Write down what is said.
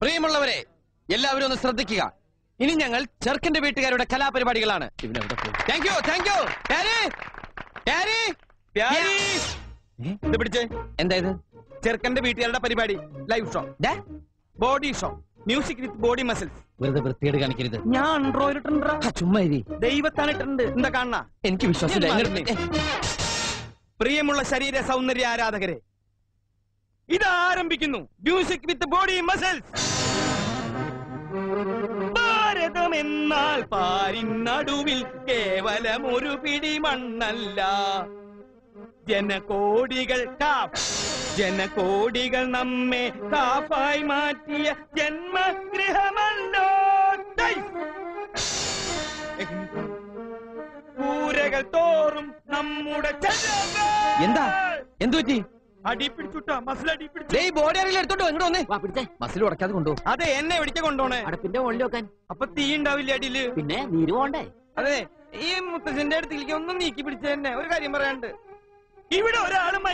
പ്രിയമുള്ളവരെ, എല്ലാവരും ഒന്ന് ശ്രദ്ധിക്കുക. ഇനി ഞങ്ങൾ ചെറുക്കന്റെ വീട്ടുകാരുടെ കലാപരിപാടികളാണ്. Thank you, thank you. പിടിച്ചേ. എന്താ ഇത്? ചെറുക്കന്റെ വീട്ടുകാരുടെ പരിപാടി, live show, body show, music with body muscles. വെറുതെ വൃത്തിയേട് കാണിക്കരുത്. ഞാൻ അൺട്രോയിലിട്ടുണ്ട്. ചുമ്മാ ഇരി. ദൈവത്താണിട്ടുണ്ട്. എന്താ കാണണ? എനിക്ക് വിശ്വാസമില്ല. പ്രിയമുള്ള ശരീര സൗന്ദര്യ ആരാധകരെ, ഇത് ആരംഭിക്കുന്നു മ്യൂസിക് വിത്ത് ബോഡി മസിൽസ്. ഭാരതം എന്നാൽ പാരിനടുവിൽ കേവലം ഒരു പിടി മണ്ണല്ല. ജനകോടികൾ ജനകോടികൾ നമ്മെ കാഫായി മാറ്റിയ ജന്മഗൃഹമല്ലോ. കൂരകൾ തോറും നമ്മുടെ എന്താ എന്തു പറ്റി? അടിപ്പിടിച്ചുട്ടാ, മസിൽ അടിപ്പിടിച്ചു. ബോഡി അറിയില്ല, എടുത്തോട്ടോ. ഇങ്ങോട്ട് വന്നേ. മസിൽ ഉടക്കാതെ കൊണ്ടുപോ. അതെ, എന്നെ എവിടേക്ക് കൊണ്ടോണേ? അടുപ്പിന്റെ മുകളിൽ വെക്കാൻ. അപ്പൊ തീ ഉണ്ടാവില്ല അടിയില്? പിന്നെ നീര് പോണ്ടേ? അതെ, ഈ മുത്തച്ഛന്റെ അടുത്തേക്ക് ഒന്നും നീക്കി പിടിച്ച തന്നെ ഒരു കാര്യം പറയാണ്ട്. ഇവിടെ ഒരാളും